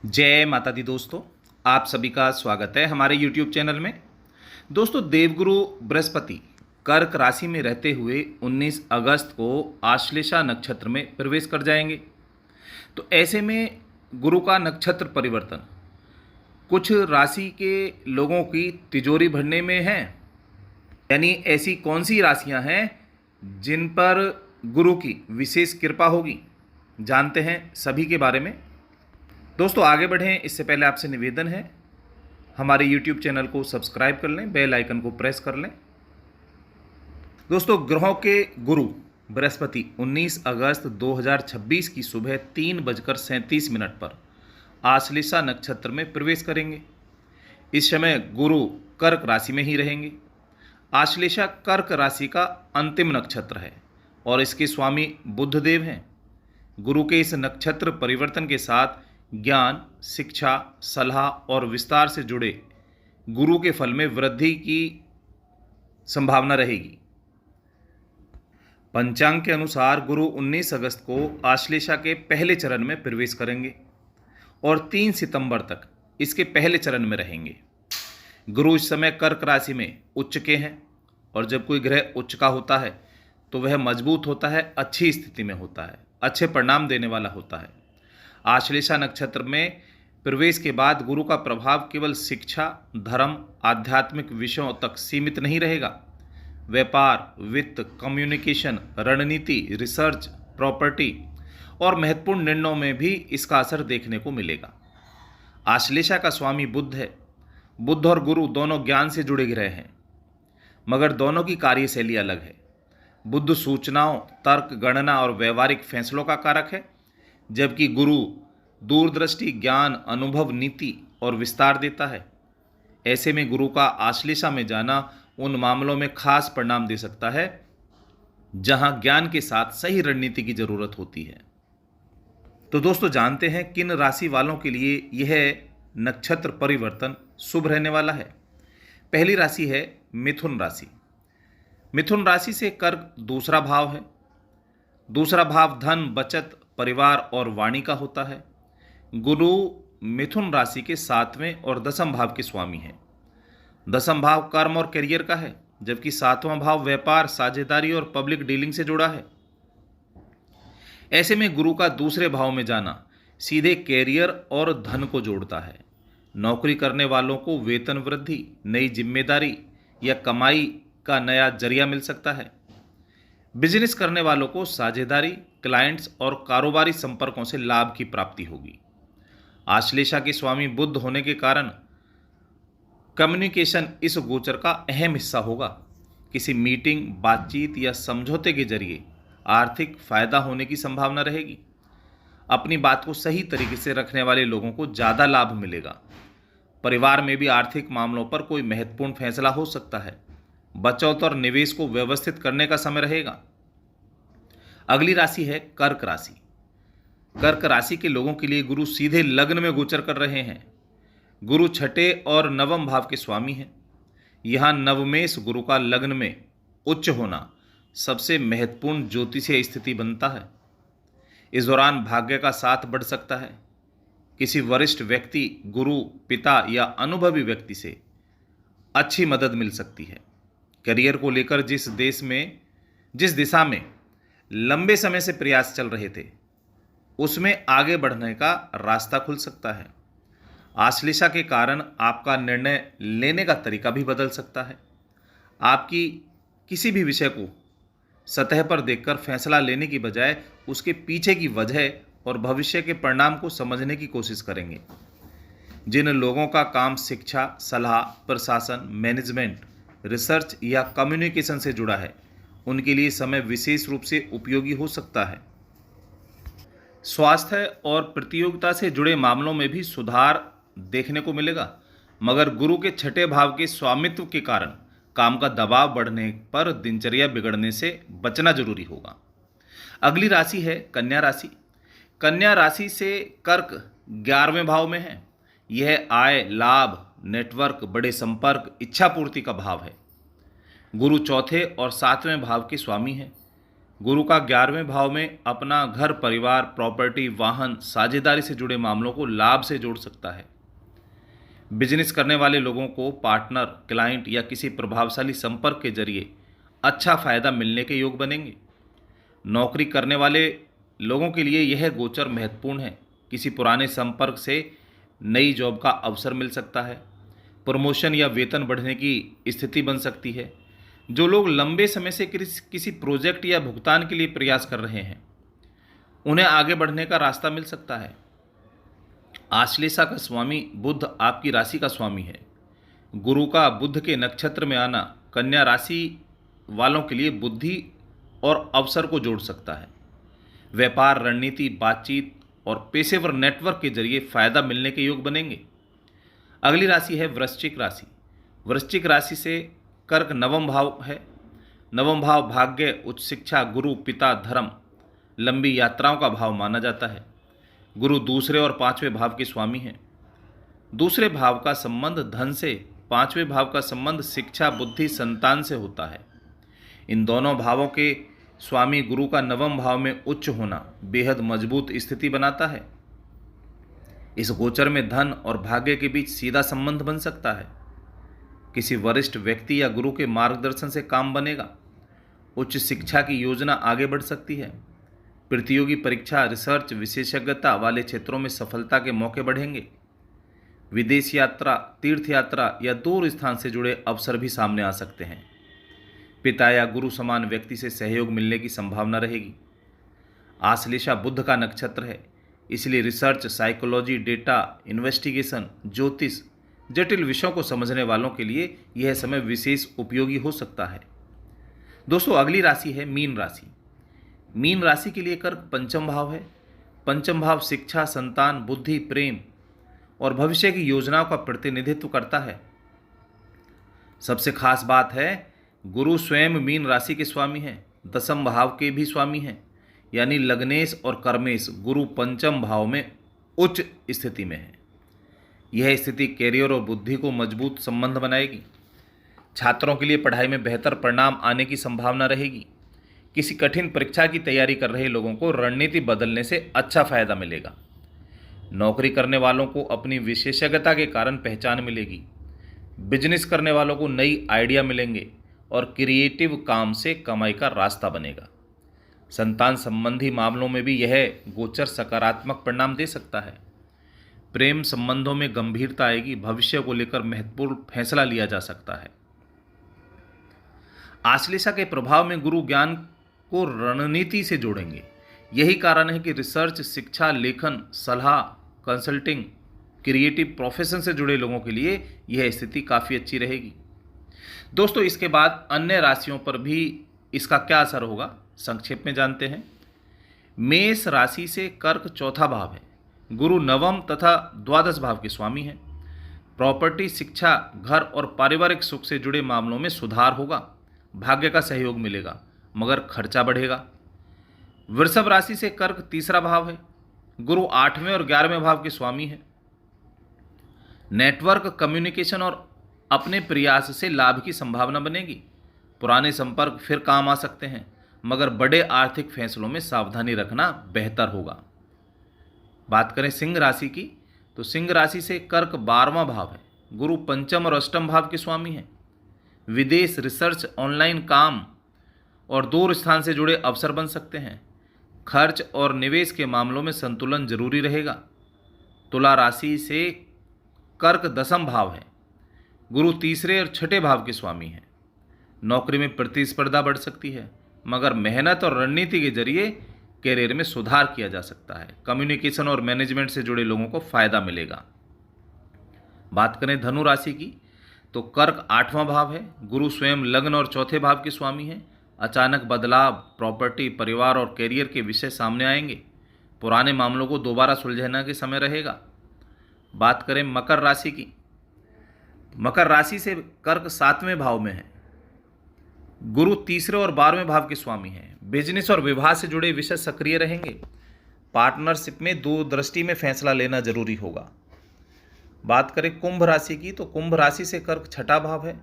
जय माता दी दोस्तों, आप सभी का स्वागत है हमारे YouTube चैनल में। दोस्तों, देवगुरु बृहस्पति कर्क राशि में रहते हुए 19 अगस्त को आश्लेषा नक्षत्र में प्रवेश कर जाएंगे। तो ऐसे में गुरु का नक्षत्र परिवर्तन कुछ राशि के लोगों की तिजोरी भरने में है। यानी ऐसी कौन सी राशियां हैं जिन पर गुरु की विशेष कृपा होगी, जानते हैं सभी के बारे में। दोस्तों, आगे बढ़ें इससे पहले आपसे निवेदन है, हमारे YouTube चैनल को सब्सक्राइब कर लें, बेल आइकन को प्रेस कर लें। दोस्तों, ग्रहों के गुरु बृहस्पति 19 अगस्त 2026 की सुबह 3:37 पर आश्लेषा नक्षत्र में प्रवेश करेंगे। इस समय गुरु कर्क राशि में ही रहेंगे। आश्लेषा कर्क राशि का अंतिम नक्षत्र है और इसके स्वामी बुधदेव हैं। गुरु के इस नक्षत्र परिवर्तन के साथ ज्ञान, शिक्षा, सलाह और विस्तार से जुड़े गुरु के फल में वृद्धि की संभावना रहेगी। पंचांग के अनुसार गुरु 19 अगस्त को आश्लेषा के पहले चरण में प्रवेश करेंगे और 3 सितंबर तक इसके पहले चरण में रहेंगे। गुरु इस समय कर्क राशि में उच्च के हैं और जब कोई ग्रह उच्च का होता है तो वह मजबूत होता है, अच्छी स्थिति में होता है, अच्छे परिणाम देने वाला होता है। आश्लेषा नक्षत्र में प्रवेश के बाद गुरु का प्रभाव केवल शिक्षा, धर्म, आध्यात्मिक विषयों तक सीमित नहीं रहेगा। व्यापार, वित्त, कम्युनिकेशन, रणनीति, रिसर्च, प्रॉपर्टी और महत्वपूर्ण निर्णयों में भी इसका असर देखने को मिलेगा। आश्लेषा का स्वामी बुध है। बुध और गुरु दोनों ज्ञान से जुड़े ग्रह हैं, मगर दोनों की कार्यशैली अलग है। बुध सूचनाओं, तर्क, गणना और व्यवहारिक फैसलों का कारक है, जबकि गुरु दूरदृष्टि, ज्ञान, अनुभव, नीति और विस्तार देता है। ऐसे में गुरु का आश्लेषा में जाना उन मामलों में खास परिणाम दे सकता है जहां ज्ञान के साथ सही रणनीति की जरूरत होती है। तो दोस्तों, जानते हैं किन राशि वालों के लिए यह नक्षत्र परिवर्तन शुभ रहने वाला है। पहली राशि है मिथुन राशि। मिथुन राशि से कर्क दूसरा भाव है। दूसरा भाव धन, बचत, परिवार और वाणी का होता है। गुरु मिथुन राशि के 7वें और 10वें भाव के स्वामी हैं। 10वां भाव कर्म और करियर का है, जबकि 7वां भाव व्यापार, साझेदारी और पब्लिक डीलिंग से जुड़ा है। ऐसे में गुरु का दूसरे भाव में जाना सीधे कैरियर और धन को जोड़ता है। नौकरी करने वालों को वेतन वृद्धि, नई जिम्मेदारी या कमाई का नया जरिया मिल सकता है। बिजनेस करने वालों को साझेदारी, क्लाइंट्स और कारोबारी संपर्कों से लाभ की प्राप्ति होगी। आश्लेषा के स्वामी बुध होने के कारण कम्युनिकेशन इस गोचर का अहम हिस्सा होगा। किसी मीटिंग, बातचीत या समझौते के जरिए आर्थिक फायदा होने की संभावना रहेगी। अपनी बात को सही तरीके से रखने वाले लोगों को ज़्यादा लाभ मिलेगा। परिवार में भी आर्थिक मामलों पर कोई महत्वपूर्ण फैसला हो सकता है। बचत और निवेश को व्यवस्थित करने का समय रहेगा। अगली राशि है कर्क राशि। कर्क राशि के लोगों के लिए गुरु सीधे लग्न में गोचर कर रहे हैं। गुरु 6ठे और 9वें भाव के स्वामी हैं। यहाँ नवमेश गुरु का लग्न में उच्च होना सबसे महत्वपूर्ण ज्योतिषीय स्थिति बनता है। इस दौरान भाग्य का साथ बढ़ सकता है। किसी वरिष्ठ व्यक्ति, गुरु, पिता या अनुभवी व्यक्ति से अच्छी मदद मिल सकती है। करियर को लेकर जिस दिशा में लंबे समय से प्रयास चल रहे थे, उसमें आगे बढ़ने का रास्ता खुल सकता है। आश्लेषा के कारण आपका निर्णय लेने का तरीका भी बदल सकता है। आपकी किसी भी विषय को सतह पर देखकर फैसला लेने की बजाय उसके पीछे की वजह और भविष्य के परिणाम को समझने की कोशिश करेंगे। जिन लोगों का काम शिक्षा, सलाह, प्रशासन, मैनेजमेंट, रिसर्च या कम्युनिकेशन से जुड़ा है, उनके लिए समय विशेष रूप से उपयोगी हो सकता है। स्वास्थ्य और प्रतियोगिता से जुड़े मामलों में भी सुधार देखने को मिलेगा, मगर गुरु के 6ठे भाव के स्वामित्व के कारण काम का दबाव बढ़ने पर दिनचर्या बिगड़ने से बचना जरूरी होगा। अगली राशि है कन्या राशि। कन्या राशि से कर्क 11वें भाव में है। यह आय, लाभ, नेटवर्क, बड़े संपर्क, इच्छा पूर्ति का भाव है। गुरु 4थे और 7वें भाव के स्वामी हैं। गुरु का 11वें भाव में अपना घर, परिवार, प्रॉपर्टी, वाहन, साझेदारी से जुड़े मामलों को लाभ से जोड़ सकता है। बिजनेस करने वाले लोगों को पार्टनर, क्लाइंट या किसी प्रभावशाली संपर्क के जरिए अच्छा फायदा मिलने के योग बनेंगे। नौकरी करने वाले लोगों के लिए यह गोचर महत्वपूर्ण है। किसी पुराने संपर्क से नई जॉब का अवसर मिल सकता है। प्रमोशन या वेतन बढ़ने की स्थिति बन सकती है। जो लोग लंबे समय से किसी प्रोजेक्ट या भुगतान के लिए प्रयास कर रहे हैं, उन्हें आगे बढ़ने का रास्ता मिल सकता है। आश्लेषा का स्वामी बुध आपकी राशि का स्वामी है। गुरु का बुध के नक्षत्र में आना कन्या राशि वालों के लिए बुद्धि और अवसर को जोड़ सकता है। व्यापार, रणनीति, बातचीत और पेशेवर नेटवर्क के जरिए फायदा मिलने के योग बनेंगे। अगली राशि है वृश्चिक राशि। वृश्चिक राशि से कर्क नवम भाव है। नवम भाव भाग्य, उच्च शिक्षा, गुरु, पिता, धर्म, लंबी यात्राओं का भाव माना जाता है। गुरु दूसरे और 5वें भाव के स्वामी हैं। दूसरे भाव का संबंध धन से, 5वें भाव का संबंध शिक्षा, बुद्धि, संतान से होता है। इन दोनों भावों के स्वामी गुरु का नवम भाव में उच्च होना बेहद मजबूत स्थिति बनाता है। इस गोचर में धन और भाग्य के बीच सीधा संबंध बन सकता है। किसी वरिष्ठ व्यक्ति या गुरु के मार्गदर्शन से काम बनेगा। उच्च शिक्षा की योजना आगे बढ़ सकती है। प्रतियोगी परीक्षा, रिसर्च, विशेषज्ञता वाले क्षेत्रों में सफलता के मौके बढ़ेंगे। विदेश यात्रा, तीर्थ यात्रा या दूर स्थान से जुड़े अवसर भी सामने आ सकते हैं। पिता या गुरु समान व्यक्ति से सहयोग मिलने की संभावना रहेगी। आश्लेषा बुध का नक्षत्र है, इसलिए रिसर्च, साइकोलॉजी, डेटा इन्वेस्टिगेशन, ज्योतिष, जटिल विषयों को समझने वालों के लिए यह समय विशेष उपयोगी हो सकता है। दोस्तों, अगली राशि है मीन राशि। मीन राशि के लिए कर्क पंचम भाव है। पंचम भाव शिक्षा, संतान, बुद्धि, प्रेम और भविष्य की योजनाओं का प्रतिनिधित्व करता है। सबसे खास बात है, गुरु स्वयं मीन राशि के स्वामी हैं, दसम भाव के भी स्वामी हैं, यानी लग्नेश और कर्मेश गुरु पंचम भाव में उच्च स्थिति में है। यह स्थिति कैरियर और बुद्धि को मजबूत संबंध बनाएगी। छात्रों के लिए पढ़ाई में बेहतर परिणाम आने की संभावना रहेगी। किसी कठिन परीक्षा की तैयारी कर रहे लोगों को रणनीति बदलने से अच्छा फायदा मिलेगा। नौकरी करने वालों को अपनी विशेषज्ञता के कारण पहचान मिलेगी। बिजनेस करने वालों को नई आइडिया मिलेंगे और क्रिएटिव काम से कमाई का रास्ता बनेगा। संतान संबंधी मामलों में भी यह गोचर सकारात्मक परिणाम दे सकता है। प्रेम संबंधों में गंभीरता आएगी। भविष्य को लेकर महत्वपूर्ण फैसला लिया जा सकता है। आश्लेषा के प्रभाव में गुरु ज्ञान को रणनीति से जोड़ेंगे। यही कारण है कि रिसर्च, शिक्षा, लेखन, सलाह, कंसल्टिंग, क्रिएटिव प्रोफेशन से जुड़े लोगों के लिए यह स्थिति काफ़ी अच्छी रहेगी। दोस्तों, इसके बाद अन्य राशियों पर भी इसका क्या असर होगा, संक्षेप में जानते हैं। मेष राशि से कर्क चौथा भाव है। गुरु नवम तथा द्वादश भाव के स्वामी हैं। प्रॉपर्टी, शिक्षा, घर और पारिवारिक सुख से जुड़े मामलों में सुधार होगा। भाग्य का सहयोग मिलेगा, मगर खर्चा बढ़ेगा। वृषभ राशि से कर्क तीसरा भाव है। गुरु 8वें और 11वें भाव के स्वामी हैं। नेटवर्क, कम्युनिकेशन और अपने प्रयास से लाभ की संभावना बनेगी। पुराने संपर्क फिर काम आ सकते हैं, मगर बड़े आर्थिक फैसलों में सावधानी रखना बेहतर होगा। बात करें सिंह राशि की, तो सिंह राशि से कर्क 12वां भाव है। गुरु पंचम और अष्टम भाव के स्वामी हैं। विदेश, रिसर्च, ऑनलाइन काम और दूर स्थान से जुड़े अवसर बन सकते हैं। खर्च और निवेश के मामलों में संतुलन जरूरी रहेगा। तुला राशि से कर्क दसम भाव है। गुरु तीसरे और छठे भाव के स्वामी हैं। नौकरी में प्रतिस्पर्धा बढ़ सकती है, मगर मेहनत और रणनीति के जरिए कैरियर में सुधार किया जा सकता है। कम्युनिकेशन और मैनेजमेंट से जुड़े लोगों को फायदा मिलेगा। बात करें धनु राशि की, तो कर्क 8वां भाव है। गुरु स्वयं लग्न और चौथे भाव के स्वामी हैं। अचानक बदलाव, प्रॉपर्टी, परिवार और कैरियर के विषय सामने आएंगे। पुराने मामलों को दोबारा सुलझाने के समय रहेगा। बात करें मकर राशि की, मकर राशि से कर्क 7वें भाव में है। गुरु तीसरे और 12वें भाव के स्वामी हैं। बिजनेस और विवाह से जुड़े विषय सक्रिय रहेंगे। पार्टनरशिप में दूरदृष्टि में फैसला लेना जरूरी होगा। बात करें कुंभ राशि की, तो कुंभ राशि से कर्क छठा भाव है।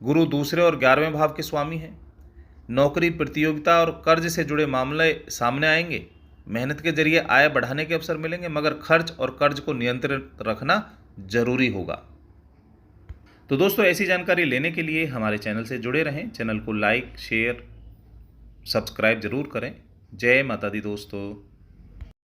गुरु दूसरे और 11वें भाव के स्वामी हैं। नौकरी, प्रतियोगिता और कर्ज से जुड़े मामले सामने आएंगे। मेहनत के जरिए आय बढ़ाने के अवसर मिलेंगे, मगर खर्च और कर्ज को नियंत्रित रखना जरूरी होगा। तो दोस्तों, ऐसी जानकारी लेने के लिए हमारे चैनल से जुड़े रहें। चैनल को लाइक, शेयर, सब्सक्राइब जरूर करें। जय माता दी दोस्तों।